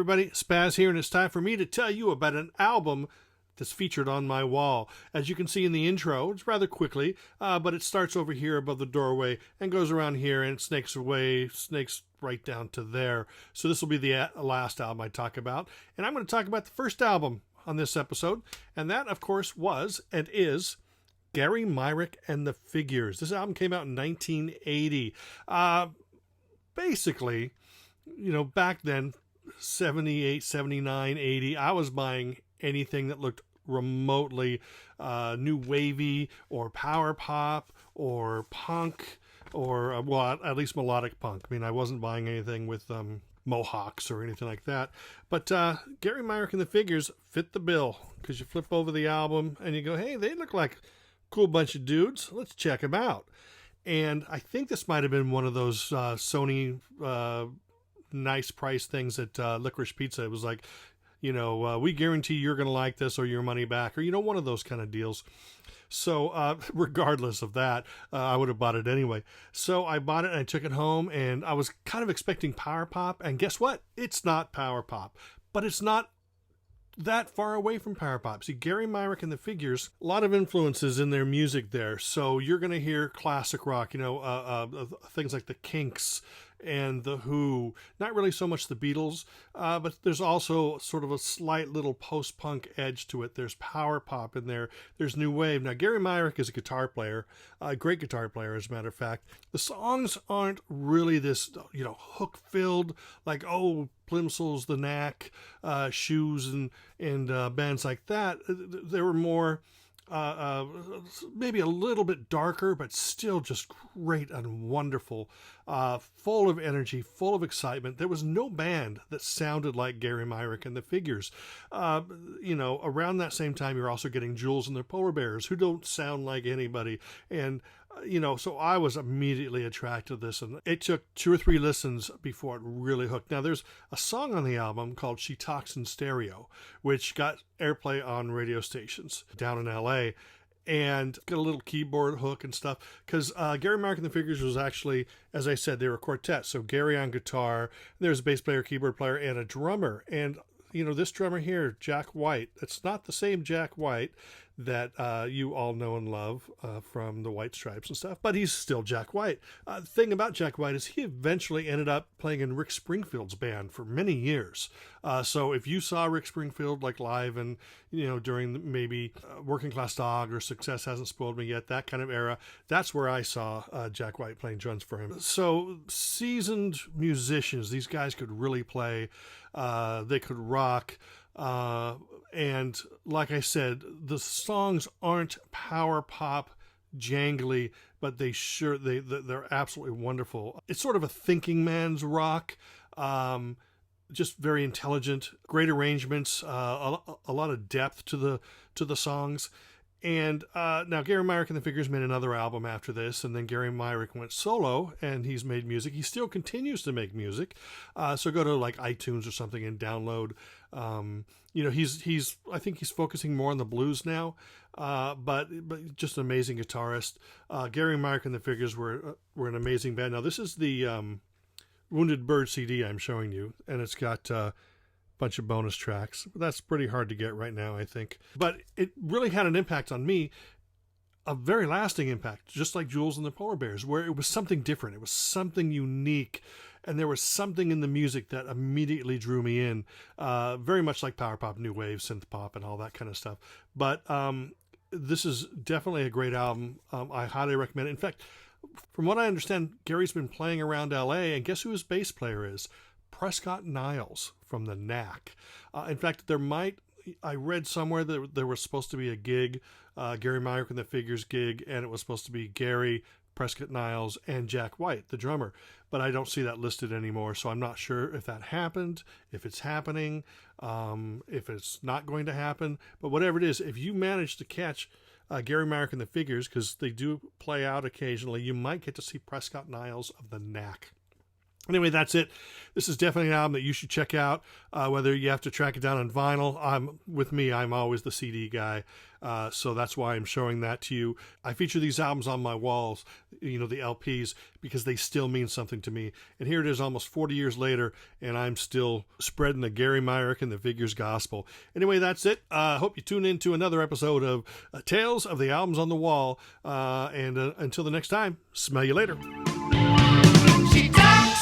everybody, SPAZ here, and it's time for me to tell you about an album that's featured on my wall. As you can see in the intro, it's rather quickly, but it starts over here above the doorway and goes around here and snakes right down to there. So this will be the last album I talk about, and I'm going to talk about the first album on this episode, and that, of course, was and is Gary Myrick and the Figures. This album came out in 1980. Basically, you know, back then, 78, 79, 80, I was buying anything that looked remotely new wavy or power pop or punk or, well, at least melodic punk. I mean, I wasn't buying anything with mohawks or anything like that. But Gary Myrick and the Figures fit the bill, because you flip over the album and you go, hey, they look like a cool bunch of dudes. Let's check them out. And I think this might have been one of those Sony nice price things at Licorice Pizza. It was like, you know, we guarantee you're going to like this or your money back, or, you know, one of those kind of deals. So regardless of that, I would have bought it anyway. So I bought it and I took it home, and I was kind of expecting power pop, and guess what? It's not power pop, but it's not that far away from power pop. See, Gary Myrick and the Figures, a lot of influences in their music there. So you're going to hear classic rock, you know, things like the Kinks and the Who. Not really so much the Beatles, but there's also sort of a slight little post-punk edge to it. There's power pop in there. There's new wave. Now, Gary Myrick is a guitar player, a great guitar player, as a matter of fact. The songs aren't really this, you know, hook-filled, like, oh, Plimsoll's The Knack, Shoes, and bands like that. They were more maybe a little bit darker, but still just great and wonderful, full of energy, full of excitement. There was no band that sounded like Gary Myrick and the Figures. You know, around that same time, you're also getting Jules and the Polar Bears, who don't sound like anybody. And you know, so I was immediately attracted to this, and it took 2 or 3 listens before it really hooked. Now, there's a song on the album called She Talks in Stereo, which got airplay on radio stations down in LA, and got a little keyboard hook and stuff, because Gary Myrick and the Figures was actually, as I said, they were a quartet. So Gary on guitar, there's a bass player, keyboard player, and a drummer. And you know, this drummer here, Jack White, it's not the same Jack White that you all know and love from the White Stripes and stuff, but he's still Jack White. The thing about Jack White is he eventually ended up playing in Rick Springfield's band for many years. So if you saw Rick Springfield like live and, you know, during maybe Working Class Dog or Success Hasn't Spoiled Me Yet, that kind of era, that's where I saw Jack White playing drums for him. So seasoned musicians, these guys could really play. They could rock. And like I said, the songs aren't power pop jangly, but they're absolutely wonderful. It's sort of a thinking man's rock, just very intelligent, great arrangements, a lot of depth to the songs. And now Gary Myrick and the Figures made another album after this, and then Gary Myrick went solo, and he's made music. He still continues to make music. So go to like iTunes or something and download. You know, I think he's focusing more on the blues now, but just an amazing guitarist. Gary Myrick and the Figures were an amazing band. Now this is the Wounded Bird CD I'm showing you, and it's got bunch of bonus tracks. That's pretty hard to get right now, I think. But it really had an impact on me, a very lasting impact, just like Jules and the Polar Bears, where it was something different. It was something unique, and there was something in the music that immediately drew me in, very much like power pop, new wave, synth pop, and all that kind of stuff. But this is definitely a great album. I highly recommend it. In fact, from what I understand, Gary's been playing around LA, and guess who his bass player is? Prescott Niles from the Knack. In fact, I read somewhere that there was supposed to be a gig, Gary Myrick and the Figures gig, and it was supposed to be Gary, Prescott Niles, and Jack White, the drummer. But I don't see that listed anymore, so I'm not sure if that happened, if it's happening, if it's not going to happen. But whatever it is, if you manage to catch Gary Myrick and the Figures, because they do play out occasionally, you might get to see Prescott Niles of the Knack. Anyway, that's it. This is definitely an album that you should check out, whether you have to track it down on vinyl. I'm always the CD guy, so that's why I'm showing that to you. I feature these albums on my walls, the LPs, because they still mean something to me. And here it is almost 40 years later, and I'm still spreading the Gary Myrick and the Figures gospel. Anyway, that's it. I hope you tune in to another episode of Tales of the Albums on the Wall. And until the next time, smell you later. She died.